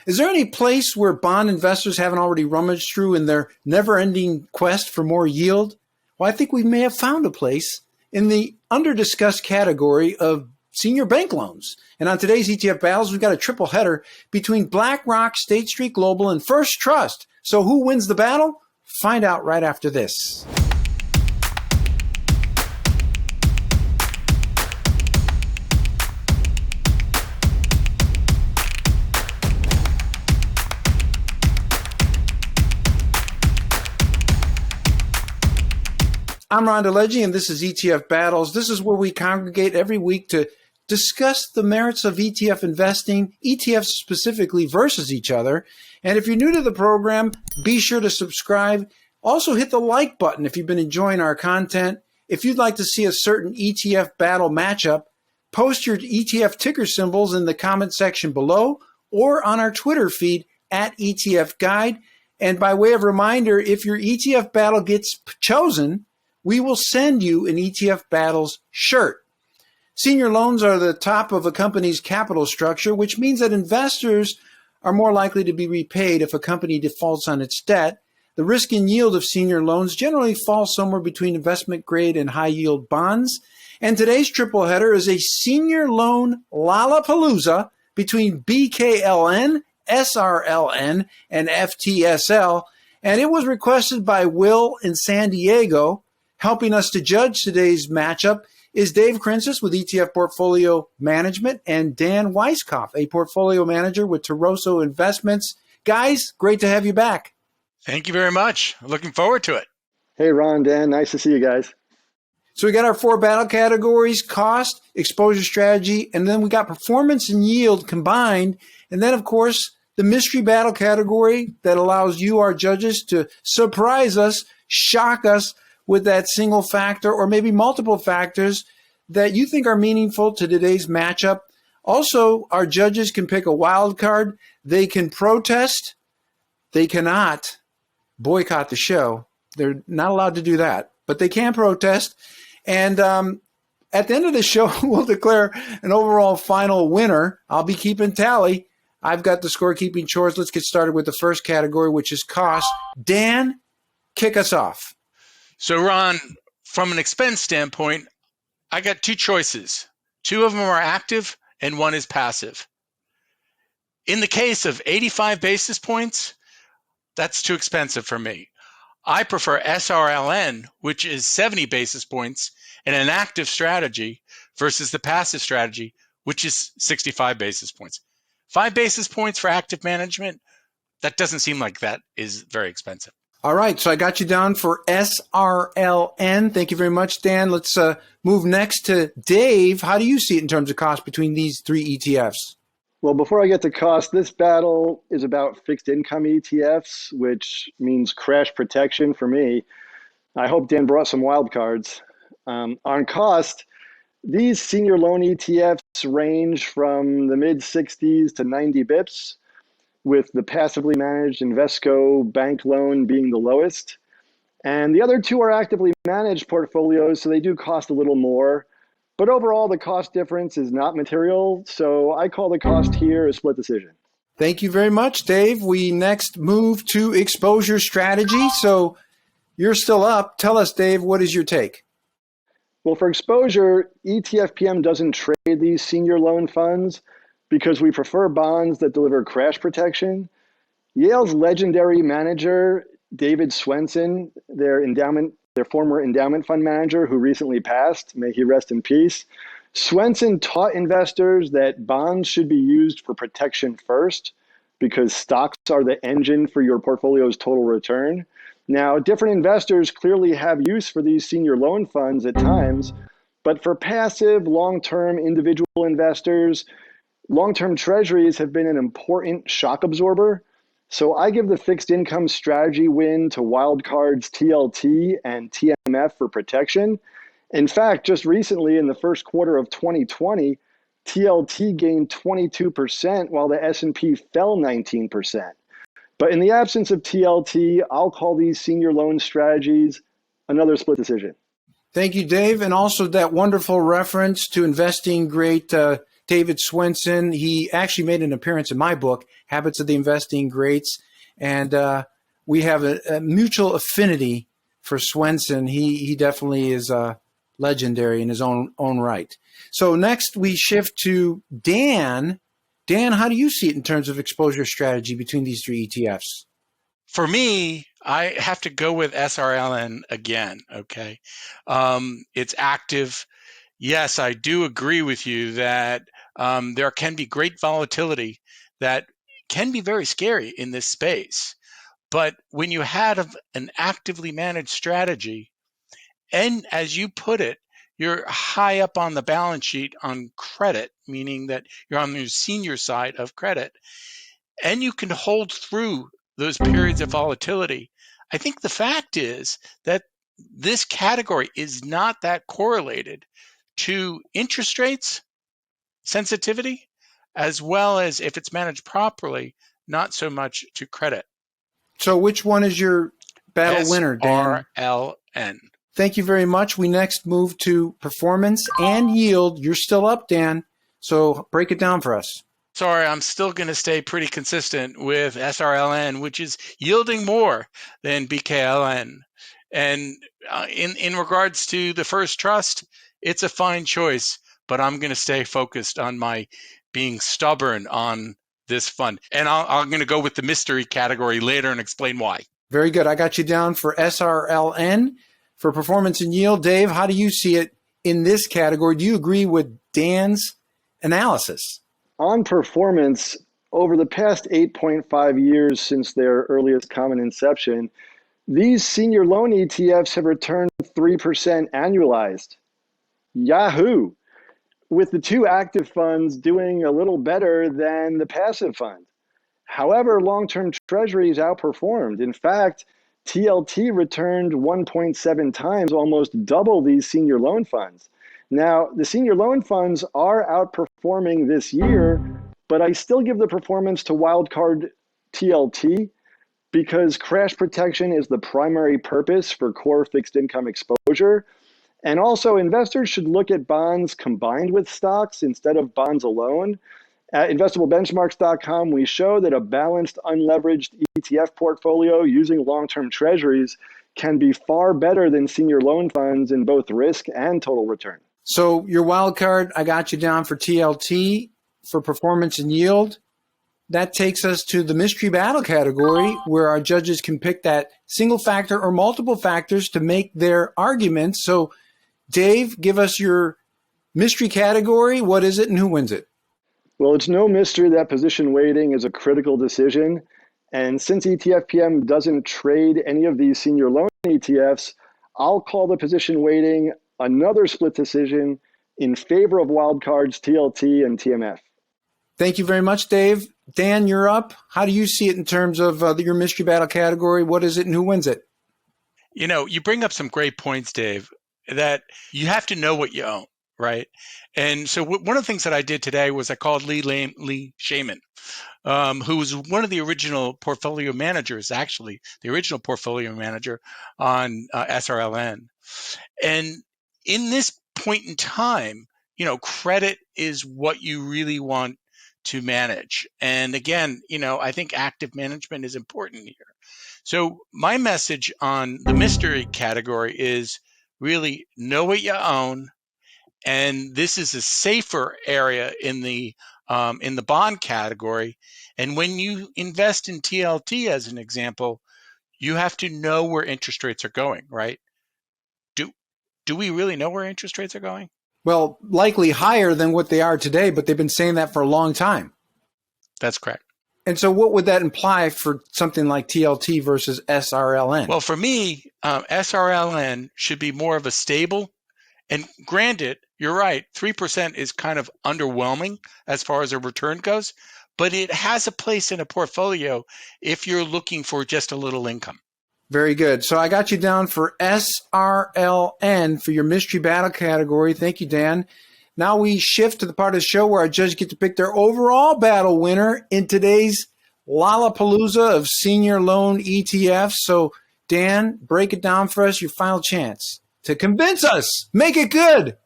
Is there any place where bond investors haven't already rummaged through in their never-ending quest for more yield? Well, I think we may have found a place in the under-discussed category of senior bank loans. And on today's ETF Battles, we've got a triple header between BlackRock, State Street Global, and First Trust. So who wins the battle? Find out right after this. I'm Ron DeLegge, and this is ETF Battles. This is where we congregate every week to discuss the merits of ETF investing, ETFs specifically, versus each other. And if you're new to the program, be sure to subscribe. Also hit the like button if you've been enjoying our content. If you'd like to see a certain ETF battle matchup, post your ETF ticker symbols in the comment section below or on our Twitter feed at ETF Guide. And by way of reminder, if your ETF battle gets chosen, we will send you an ETF Battles shirt. Senior loans are the top of a company's capital structure, which means that investors are more likely to be repaid if a company defaults on its debt. The risk and yield of senior loans generally fall somewhere between investment grade and high yield bonds. And today's triple header is a senior loan lollapalooza between BKLN, SRLN, and FTSL. And it was requested by Will in San Diego. Helping us to judge today's matchup is Dave Kreinces with ETF Portfolio Management and Dan Weiskopf, a portfolio manager with Toroso Investments. Guys, great to have you back. Thank you very much. Looking forward to it. Hey, Ron, Dan, nice to see you guys. So we got our four battle categories: cost, exposure strategy, and then we got performance and yield combined. And then, of course, the mystery battle category that allows you, our judges, to surprise us, shock us with that single factor or maybe multiple factors that you think are meaningful to today's matchup. Also, our judges can pick a wild card. They can protest. They cannot boycott the show. They're not allowed to do that, but they can protest. And at the end of the show, we'll declare an overall final winner. I'll be keeping tally. I've got the scorekeeping chores. Let's get started with the first category, which is cost. Dan, kick us off. So, Ron, from an expense standpoint, I got two choices. Two of them are active and one is passive. In the case of 85 basis points, that's too expensive for me. I prefer SRLN, which is 70 basis points in an active strategy versus the passive strategy, which is 65 basis points. 5 basis points for active management, that doesn't seem like that is very expensive. All right, so I got you down for SRLN. Thank you very much, Dan. Let's move next to Dave. How do you see it in terms of cost between these three ETFs? Well, before I get to cost, this battle is about fixed income ETFs, which means crash protection for me. I hope Dan brought some wild cards. On cost, these senior loan ETFs range from the mid-60s to 90 bips, with the passively managed Invesco bank loan being the lowest. And the other two are actively managed portfolios, so they do cost a little more. But overall, the cost difference is not material, so I call the cost here a split decision. Thank you very much, Dave. We next move to exposure strategy. So you're still up. Tell us, Dave, what is your take? Well, for exposure, ETFPM doesn't trade these senior loan funds because we prefer bonds that deliver crash protection. Yale's legendary manager, David Swensen, their former endowment fund manager who recently passed, may he rest in peace. Swensen taught investors that bonds should be used for protection first because stocks are the engine for your portfolio's total return. Now, different investors clearly have use for these senior loan funds at times, but for passive, long-term individual investors, long-term treasuries have been an important shock absorber. So I give the fixed income strategy win to wildcards TLT and TMF for protection. In fact, just recently in the first quarter of 2020, TLT gained 22% while the S&P fell 19%. But in the absence of TLT, I'll call these senior loan strategies another split decision. Thank you, Dave. And also that wonderful reference to investing great David Swenson. He actually made an appearance in my book, Habits of the Investing Greats. And we have a mutual affinity for Swenson. He definitely is legendary in his own right. So next we shift to Dan. Dan, how do you see it in terms of exposure strategy between these three ETFs? For me, I have to go with SRLN again, okay? It's active. Yes, I do agree with you that there can be great volatility that can be very scary in this space. But when you have an actively managed strategy, and as you put it, you're high up on the balance sheet on credit, meaning that you're on the senior side of credit, and you can hold through those periods of volatility. I think the fact is that this category is not that correlated to interest rates sensitivity, as well as, if it's managed properly, not so much to credit. So which one is your battle winner, Dan? SRLN. Thank you very much. We next move to performance and yield. You're still up, Dan. So break it down for us. Sorry, I'm still going to stay pretty consistent with SRLN, which is yielding more than BKLN. And in regards to the first trust, it's a fine choice, but I'm going to stay focused on my being stubborn on this fund. And I'm going to go with the mystery category later and explain why. Very good. I got you down for SRLN for performance and yield. Dave, how do you see it in this category? Do you agree with Dan's analysis? On performance, over the past 8.5 years since their earliest common inception, these senior loan ETFs have returned 3% annualized. Yahoo! With the two active funds doing a little better than the passive fund. However, long-term treasuries outperformed. In fact, TLT returned 1.7 times, almost double these senior loan funds. Now, the senior loan funds are outperforming this year, but I still give the performance to wildcard TLT because crash protection is the primary purpose for core fixed income exposure. And also, investors should look at bonds combined with stocks instead of bonds alone. At investablebenchmarks.com, we show that a balanced, unleveraged ETF portfolio using long-term treasuries can be far better than senior loan funds in both risk and total return. So your wild card, I got you down for TLT for performance and yield. That takes us to the mystery battle category, where our judges can pick that single factor or multiple factors to make their arguments. So Dave, give us your mystery category. What is it and who wins it? Well, it's no mystery that position weighting is a critical decision. And since ETF PM doesn't trade any of these senior loan ETFs, I'll call the position weighting another split decision in favor of wildcards TLT and TMF. Thank you very much, Dave. Dan, you're up. How do you see it in terms of your mystery battle category? What is it and who wins it? You know, you bring up some great points, Dave, that you have to know what you own, right? And so one of the things that I did today was I called Lee Shaman, who was one of the original portfolio managers, actually, the original portfolio manager on SRLN. And in this point in time, you know, credit is what you really want to manage. And again, you know, I think active management is important here. So my message on the mystery category is really know what you own. And this is a safer area in the bond category. And when you invest in TLT, as an example, you have to know where interest rates are going, right? Do we really know where interest rates are going? Well, likely higher than what they are today, but they've been saying that for a long time. That's correct. And so what would that imply for something like TLT versus SRLN? Well, for me, SRLN should be more of a stable. And granted, you're right, 3% is kind of underwhelming as far as a return goes, but it has a place in a portfolio if you're looking for just a little income. Very good. So I got you down for SRLN for your mystery battle category. Thank you, Dan. Now we shift to the part of the show where our judges get to pick their overall battle winner in today's Lollapalooza of senior loan ETFs. So Dan, break it down for us, your final chance to convince us. Make it good.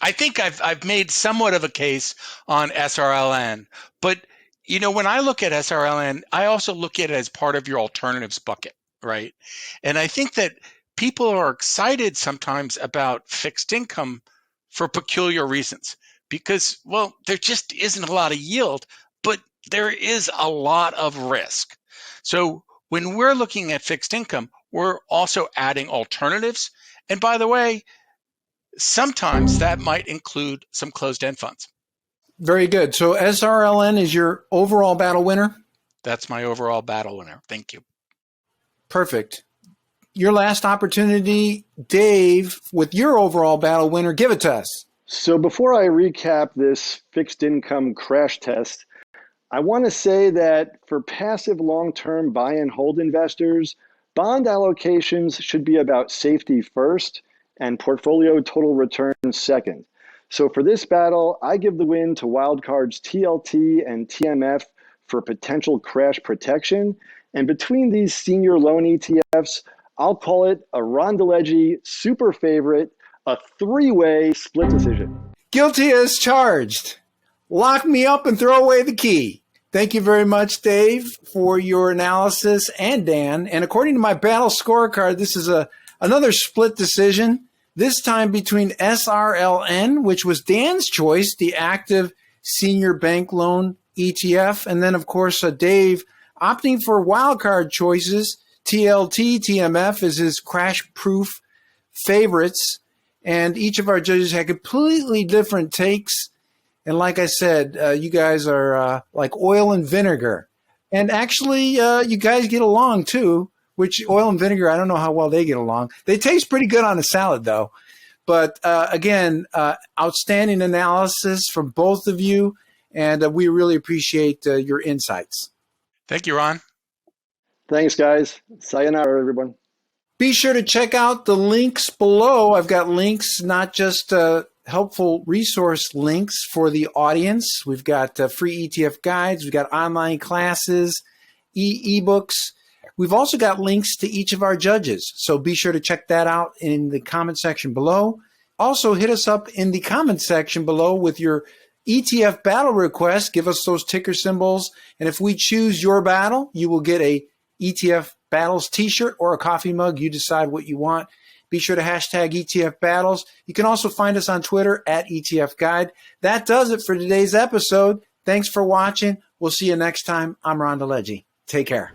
I think I've made somewhat of a case on SRLN, but when I look at SRLN, I also look at it as part of your alternatives bucket, right? And I think that people are excited sometimes about fixed income for peculiar reasons because, well, there just isn't a lot of yield, but there is a lot of risk. So when we're looking at fixed income, we're also adding alternatives. And by the way, sometimes that might include some closed-end funds. Very good. So SRLN is your overall battle winner? That's my overall battle winner. Thank you. Perfect. Your last opportunity, Dave, with your overall battle winner, give it to us. So before I recap this fixed income crash test, I want to say that for passive long-term buy and hold investors, bond allocations should be about safety first and portfolio total return second. So for this battle, I give the win to wildcards TLT and TMF for potential crash protection. And between these senior loan ETFs, I'll call it a Ron DeLegge super favorite, a three-way split decision. Guilty as charged. Lock me up and throw away the key. Thank you very much, Dave, for your analysis, and Dan. And according to my battle scorecard, this is another split decision, this time between SRLN, which was Dan's choice, the active senior bank loan ETF, and then, of course, Dave opting for wildcard choices. TLT, TMF is his crash-proof favorites, and each of our judges had completely different takes. And like I said, you guys are like oil and vinegar. And actually, you guys get along too, which oil and vinegar, I don't know how well they get along. They taste pretty good on a salad, though. But again, outstanding analysis from both of you, and we really appreciate your insights. Thank you, Ron. Thanks, guys. Sayonara, everyone. Be sure to check out the links below. I've got links, not just helpful resource links for the audience. We've got free ETF guides. We've got online classes, ebooks. We've also got links to each of our judges. So be sure to check that out in the comment section below. Also, hit us up in the comment section below with your ETF battle request. Give us those ticker symbols. And if we choose your battle, you will get a ETF Battles t-shirt or a coffee mug. You decide what you want. Be sure to hashtag ETF Battles. You can also find us on Twitter at ETF Guide. That does it for today's episode. Thanks for watching. We'll see you next time. I'm Ron DeLegge. Take care.